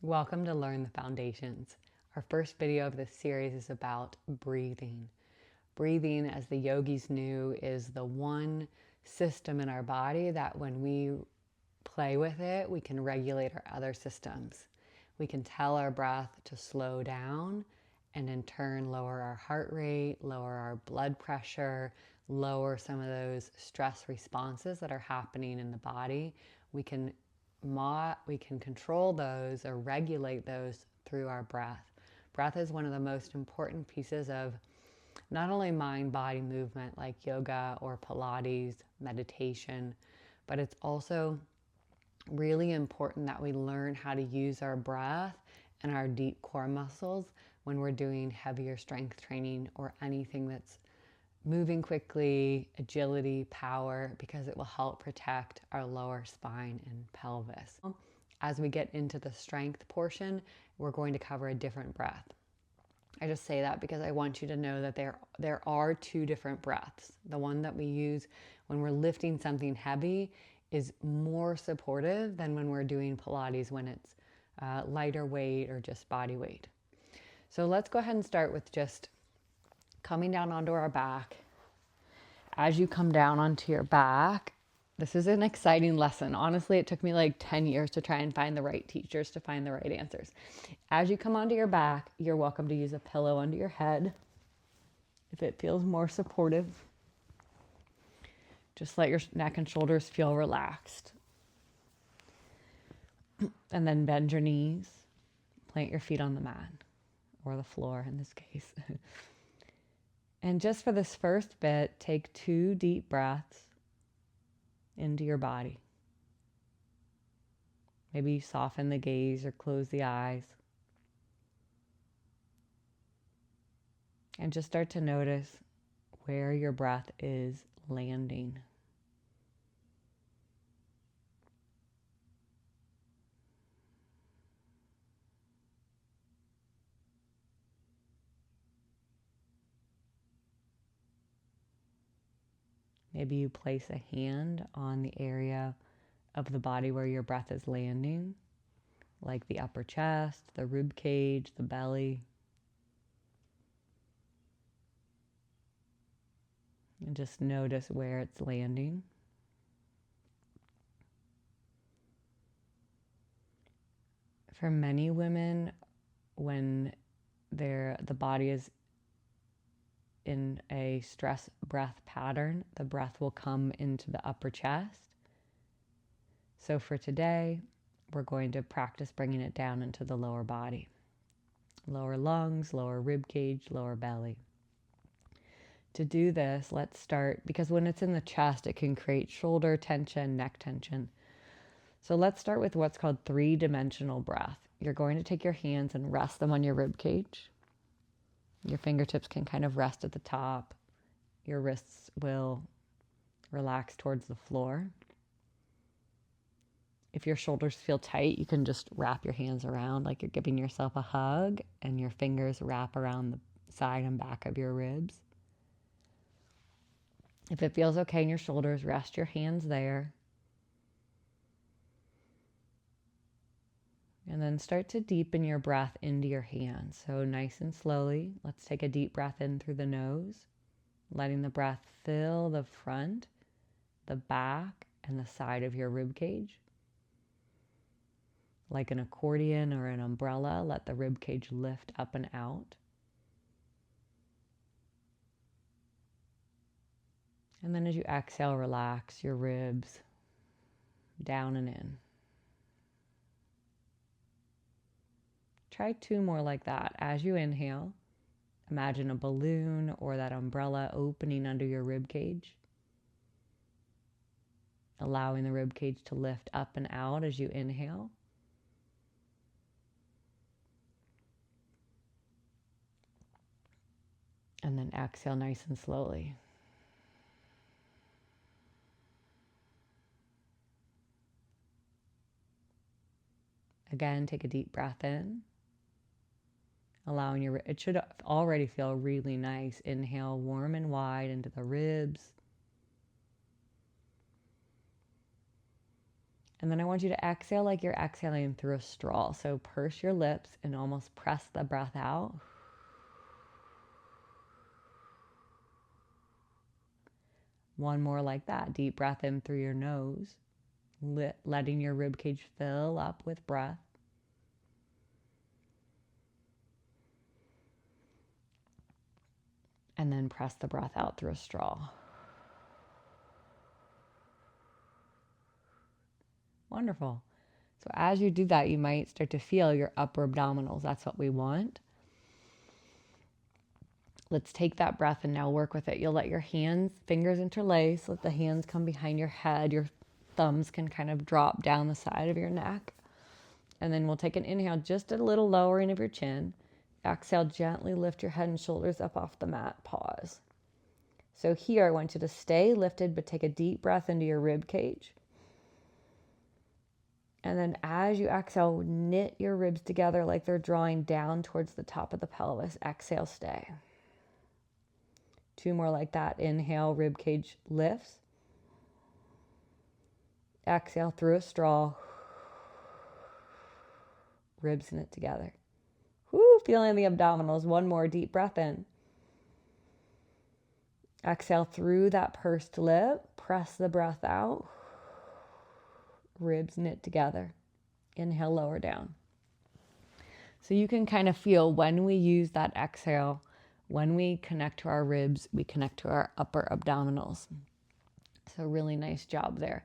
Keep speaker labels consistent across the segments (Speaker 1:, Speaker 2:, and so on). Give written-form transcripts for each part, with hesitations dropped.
Speaker 1: Welcome to Learn the Foundations. Our first video of this series is about breathing. Breathing, as the yogis knew, is the one system in our body that when we play with it, we can regulate our other systems. We can tell our breath to slow down and in turn lower our heart rate, lower our blood pressure, lower some of those stress responses that are happening in the body. We can control those or regulate those through our breath. Breath is one of the most important pieces of not only mind-body movement like yoga or Pilates, meditation, but it's also really important that we learn how to use our breath and our deep core muscles when we're doing heavier strength training or anything that's moving quickly, agility, power, because it will help protect our lower spine and pelvis. As we get into the strength portion, we're going to cover a different breath. I just say that because I want you to know that there are two different breaths. The one that we use when we're lifting something heavy is more supportive than when we're doing Pilates when it's lighter weight or just body weight. So let's go ahead and start with just coming down onto our back. As you come down onto your back, this is an exciting lesson. Honestly, it took me like 10 years to try and find the right teachers to find the right answers. As you come onto your back, you're welcome to use a pillow under your head if it feels more supportive. Just let your neck and shoulders feel relaxed. And then bend your knees, plant your feet on the mat, or the floor in this case. And just for this first bit, take 2 deep breaths into your body. Maybe you soften the gaze or close the eyes. And just start to notice where your breath is landing. Maybe you place a hand on the area of the body where your breath is landing, like the upper chest, the rib cage, the belly. And just notice where it's landing. For many women, when the body is in a stress breath pattern, the breath will come into the upper chest. So for today, we're going to practice bringing it down into the lower body. Lower lungs, lower rib cage, lower belly. To do this, let's start, because when it's in the chest, it can create shoulder tension, neck tension. So let's start with what's called 3-dimensional breath. You're going to take your hands and rest them on your rib cage. Your fingertips can kind of rest at the top. Your wrists will relax towards the floor. If your shoulders feel tight, you can just wrap your hands around like you're giving yourself a hug, and your fingers wrap around the side and back of your ribs. If it feels okay in your shoulders, rest your hands there. And then start to deepen your breath into your hands. So nice and slowly, let's take a deep breath in through the nose, letting the breath fill the front, the back, and the side of your rib cage. Like an accordion or an umbrella, let the rib cage lift up and out. And then as you exhale, relax your ribs down and in. Try 2 more like that. As you inhale, imagine a balloon or that umbrella opening under your rib cage, allowing the rib cage to lift up and out as you inhale. And then exhale nice and slowly. Again, take a deep breath in. Allowing it should already feel really nice. Inhale warm and wide into the ribs. And then I want you to exhale like you're exhaling through a straw. So purse your lips and almost press the breath out. One more like that. Deep breath in through your nose, letting your rib cage fill up with breath. And then press the breath out through a straw. Wonderful. So as you do that, you might start to feel your upper abdominals. That's what we want. Let's take that breath and now work with it. You'll let your fingers interlace. Let the hands come behind your head. Your thumbs can kind of drop down the side of your neck. And then we'll take an inhale, just a little lowering of your chin. Exhale, gently lift your head and shoulders up off the mat. Pause. So here, I want you to stay lifted, but take a deep breath into your rib cage. And then as you exhale, knit your ribs together like they're drawing down towards the top of the pelvis. Exhale, stay. 2 more like that. Inhale, rib cage lifts. Exhale through a straw. Ribs knit together. Woo, feeling the abdominals. 1 more deep breath in. Exhale through that pursed lip. Press the breath out. Ribs knit together. Inhale, lower down. So you can kind of feel when we use that exhale, when we connect to our ribs, we connect to our upper abdominals. So really nice job there.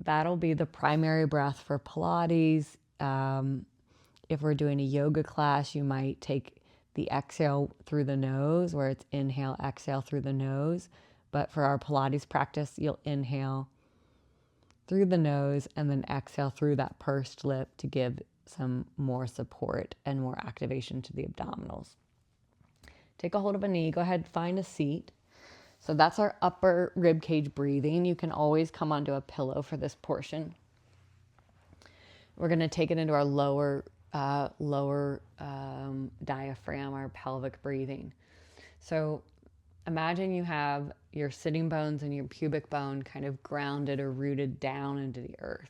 Speaker 1: That'll be the primary breath for Pilates. If we're doing a yoga class, you might take the exhale through the nose, where it's inhale, exhale through the nose. But for our Pilates practice, you'll inhale through the nose and then exhale through that pursed lip to give some more support and more activation to the abdominals. Take a hold of a knee. Go ahead, find a seat. So that's our upper rib cage breathing. You can always come onto a pillow for this portion. We're going to take it into our lower diaphragm, our pelvic breathing. So imagine you have your sitting bones and your pubic bone kind of grounded or rooted down into the earth.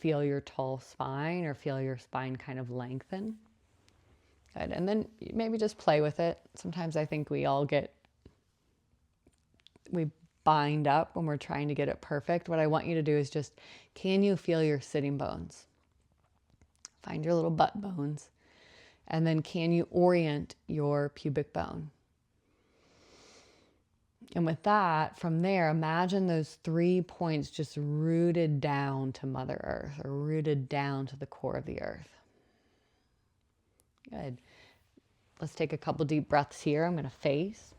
Speaker 1: Feel your tall spine, or feel your spine kind of lengthen. Good. And then maybe just play with it. Sometimes I think we bind up when we're trying to get it perfect. What I want you to do is just, can you feel your sitting bones? Find your little butt bones. And then can you orient your pubic bone? And with that, from there, imagine those 3 points just rooted down to Mother Earth, or rooted down to the core of the earth. Good. Let's take a couple deep breaths here. I'm going to face.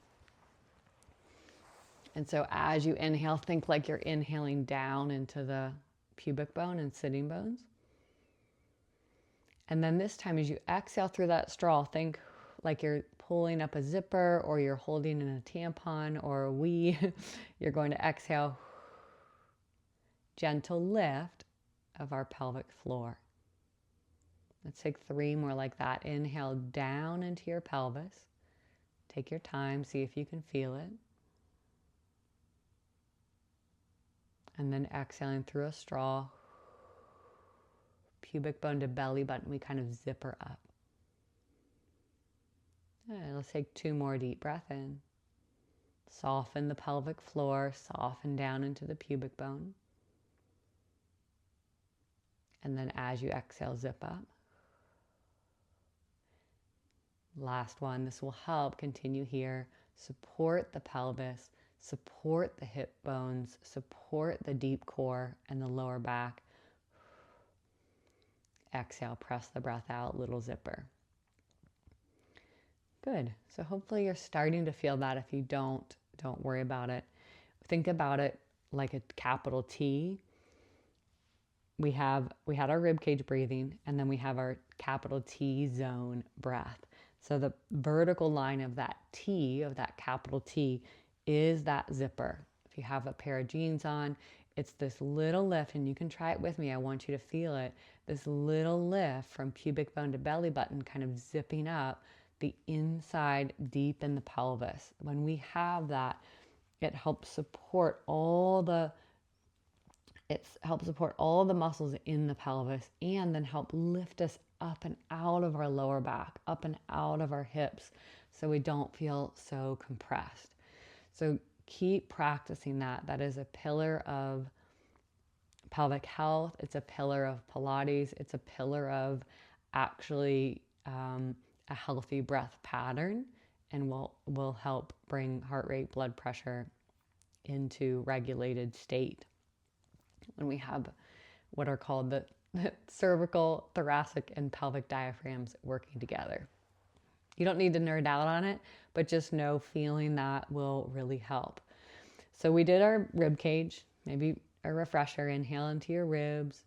Speaker 1: And so as you inhale, think like you're inhaling down into the pubic bone and sitting bones. And then this time, as you exhale through that straw, think like you're pulling up a zipper, or you're holding in a tampon or a wee. You're going to exhale, gentle lift of our pelvic floor. Let's take 3 more like that. Inhale down into your pelvis. Take your time, see if you can feel it. And then exhaling through a straw, pubic bone to belly button, we kind of zipper up. Right, let's take 2 more deep breaths in. Soften the pelvic floor, soften down into the pubic bone. And then as you exhale, zip up. Last one, this will help. Continue here. Support the pelvis, support the hip bones, support the deep core and the lower back. Exhale, press the breath out, little zipper. Good. So hopefully you're starting to feel that. If you don't worry about it. Think about it like a capital T. We had our rib cage breathing, and then we have our capital T zone breath. So the vertical line of that T, of that capital T, is that zipper. If you have a pair of jeans on, it's this little lift, and you can try it with me. I want you to feel it. This little lift from pubic bone to belly button, kind of zipping up the inside deep in the pelvis. When we have that, It helps support all the muscles in the pelvis, and then help lift us up and out of our lower back, up and out of our hips, so we don't feel so compressed. So keep practicing that. That is a pillar of pelvic health. It's a pillar of Pilates. It's a pillar of actually a healthy breath pattern, and will help bring heart rate, blood pressure into regulated state when we have what are called the cervical, thoracic, and pelvic diaphragms working together. You don't need to nerd out on it, but just know feeling that will really help. So we did our rib cage, maybe a refresher. Inhale into your ribs.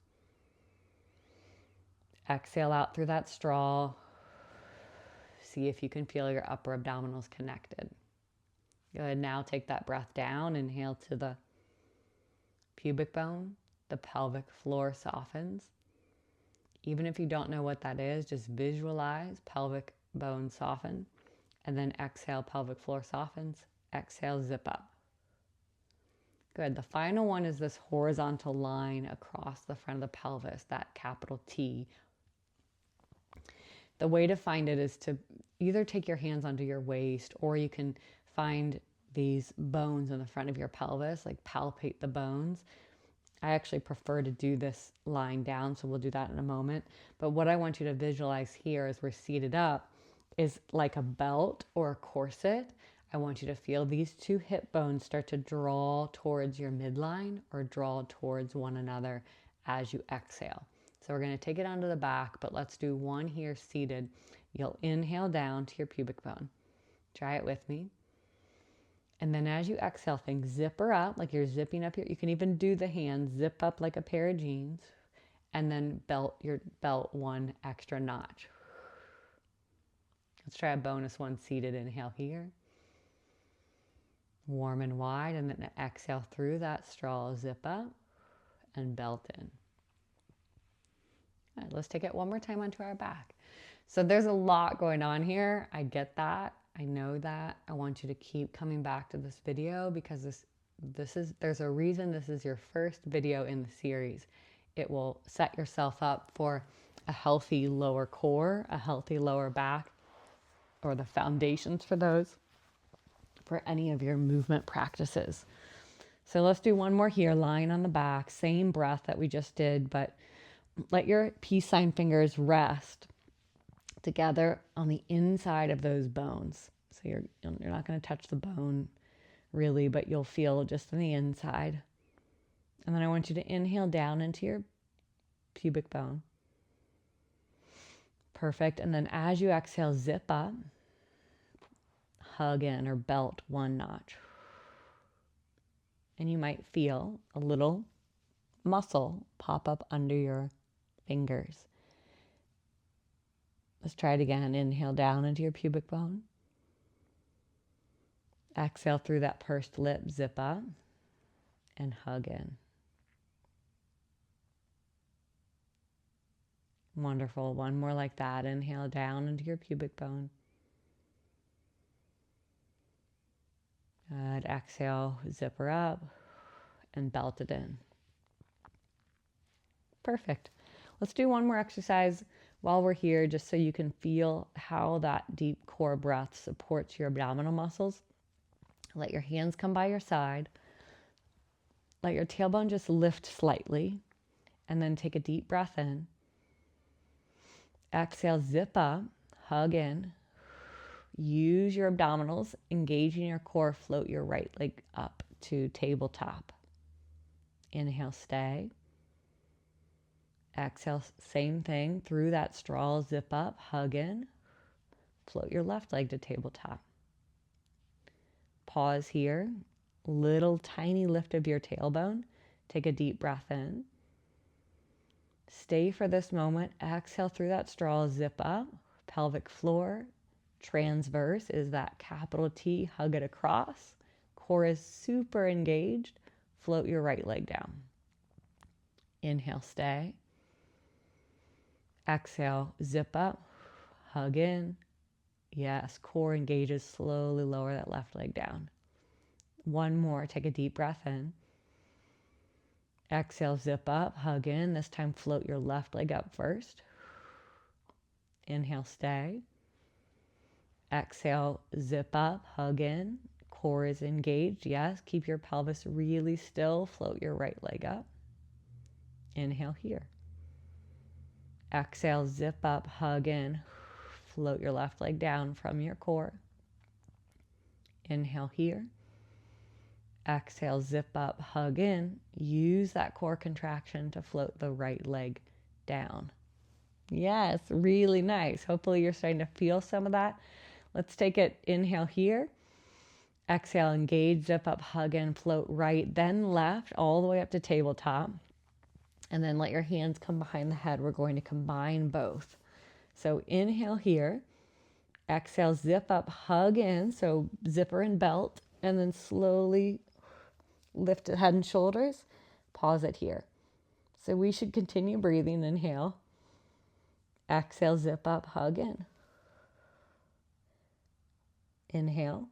Speaker 1: Exhale out through that straw. See if you can feel your upper abdominals connected. Go ahead, now take that breath down. Inhale to the pubic bone. The pelvic floor softens. Even if you don't know what that is, just visualize pelvic bone soften. And then exhale, pelvic floor softens. Exhale, zip up. Good. The final one is this horizontal line across the front of the pelvis, that capital T. The way to find it is to either take your hands onto your waist, or you can find these bones in the front of your pelvis, like palpate the bones. I actually prefer to do this lying down, so we'll do that in a moment. But what I want you to visualize here as we're seated up is like a belt or a corset. I want you to feel these two hip bones start to draw towards your midline or draw towards one another as you exhale. So we're going to take it onto the back, but let's do one here seated. You'll inhale down to your pubic bone. Try it with me. And then as you exhale, think zipper up, like you're zipping up here. You can even do the hand, zip up like a pair of jeans, and then belt your belt one extra notch. Let's try a bonus one seated. Inhale here. Warm and wide, and then exhale through that straw, zip up and belt in. All right, let's take it one more time onto our back. So there's a lot going on here. I get that. I know that. I want you to keep coming back to this video because there's a reason this is your first video in the series. It will set yourself up for a healthy lower core, a healthy lower back, or the foundations for those, for any of your movement practices. So let's do one more here, lying on the back, same breath that we just did, but let your peace sign fingers rest together on the inside of those bones. So you're not going to touch the bone really, but you'll feel just on the inside. And then I want you to inhale down into your pubic bone. Perfect. And then as you exhale, zip up, hug in or belt one notch. And you might feel a little muscle pop up under your fingers. Let's try it again. Inhale down into your pubic bone. Exhale through that pursed lip, zip up and hug in. Wonderful. One more like that. Inhale down into your pubic bone. Good. Exhale, zipper up and belt it in. Perfect. Let's do one more exercise while we're here, just so you can feel how that deep core breath supports your abdominal muscles. Let your hands come by your side. Let your tailbone just lift slightly, and then take a deep breath in. Exhale, zip up, hug in. Use your abdominals, engaging your core, float your right leg up to tabletop. Inhale, stay. Exhale, same thing, through that straw, zip up, hug in. Float your left leg to tabletop. Pause here, little tiny lift of your tailbone. Take a deep breath in. Stay for this moment. Exhale through that straw, zip up, pelvic floor. Transverse is that capital T, hug it across. Core is super engaged. Float your right leg down. Inhale, stay. Exhale, zip up, hug in. Yes, core engages, slowly lower that left leg down. One more. Take a deep breath in. Exhale, zip up, hug in. This time float your left leg up first. Inhale, stay. Exhale, zip up, hug in. Core is engaged. Yes, keep your pelvis really still. Float your right leg up. Inhale here. Exhale, zip up, hug in. Float your left leg down from your core. Inhale here. Exhale, zip up, hug in. Use that core contraction to float the right leg down. Yes, really nice. Hopefully you're starting to feel some of that. Let's take it. Inhale here. Exhale, engage, zip up, hug in, float right, then left, all the way up to tabletop. And then let your hands come behind the head. We're going to combine both. So inhale here. Exhale, zip up, hug in. So zipper and belt. And then slowly lift the head and shoulders. Pause it here. So we should continue breathing. Inhale. Exhale, zip up, hug in. Inhale.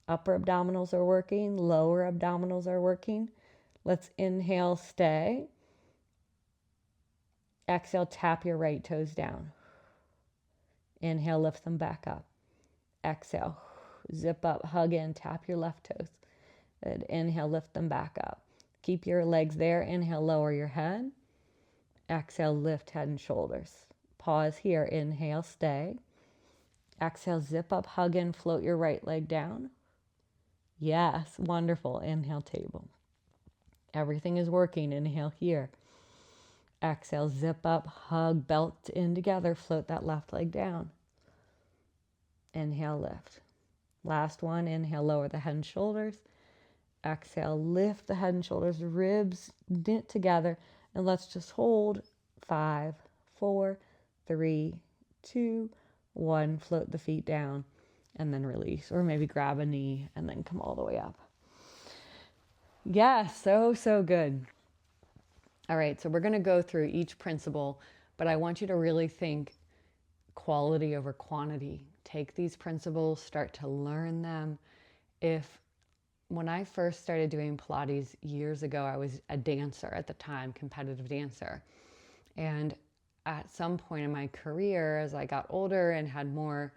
Speaker 1: Upper abdominals are working. Lower abdominals are working. Let's inhale, stay. Exhale, tap your right toes down. Inhale, lift them back up. Exhale, zip up, hug in, tap your left toes. Good. Inhale, lift them back up. Keep your legs there. Inhale, lower your head. Exhale, lift head and shoulders. Pause here. Inhale, stay. Exhale, zip up, hug in, float your right leg down. Yes, wonderful. Inhale, table. Everything is working. Inhale here. Exhale, zip up, hug, belt in together, float that left leg down. Inhale, lift. Last one. Inhale, lower the head and shoulders. Exhale, lift the head and shoulders, ribs knit together, and let's just hold. 5, 4, 3, 2, 1. Float the feet down and then release, or maybe grab a knee and then come all the way up. Yeah, so good. All right, so we're going to go through each principle, but I want you to really think quality over quantity. Take these principles, start to learn them. When I first started doing Pilates years ago, I was a dancer at the time, competitive dancer. And at some point in my career, as I got older and had more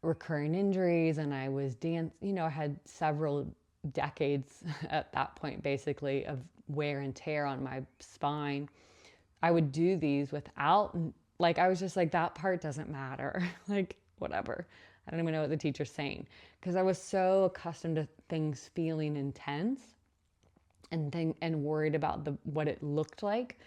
Speaker 1: recurring injuries, and I was I had several decades at that point, basically, of wear and tear on my spine. I would do these without, I was just like, that part doesn't matter. Whatever. I don't even know what the teacher's saying, because I was so accustomed to things feeling intense and worried about what it looked like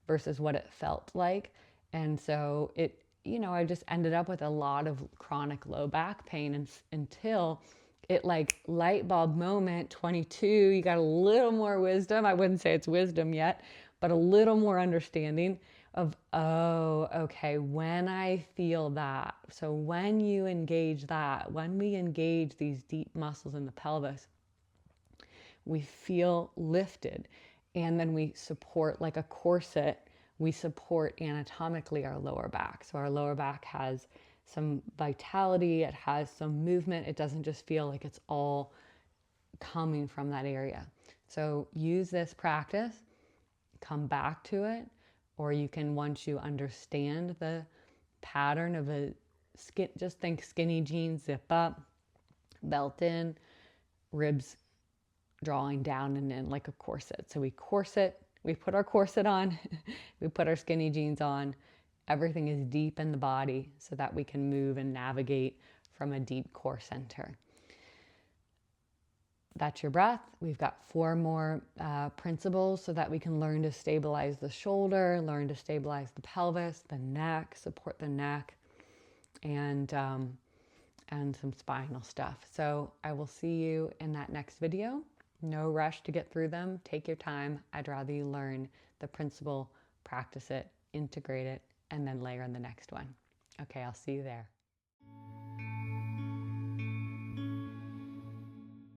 Speaker 1: versus what it felt like. And so I just ended up with a lot of chronic low back pain until it light bulb moment, 22, you got a little more wisdom. I wouldn't say it's wisdom yet, but a little more understanding of, oh, okay, when I feel that. So when you engage that, when we engage these deep muscles in the pelvis, we feel lifted. And then we support, like a corset, we support anatomically our lower back. So our lower back has some vitality, it has some movement. It doesn't just feel like it's all coming from that area. So use this practice, come back to it, or you can, once you understand the pattern of just think skinny jeans, zip up, belt in, ribs drawing down and in like a corset. So we put our corset on, we put our skinny jeans on. Everything is deep in the body so that we can move and navigate from a deep core center. That's your breath. We've got 4 more principles so that we can learn to stabilize the shoulder, learn to stabilize the pelvis, the neck, support the neck, and some spinal stuff. So I will see you in that next video. No rush to get through them. Take your time. I'd rather you learn the principle, practice it, integrate it, and then layer in the next one. Okay, I'll see you there.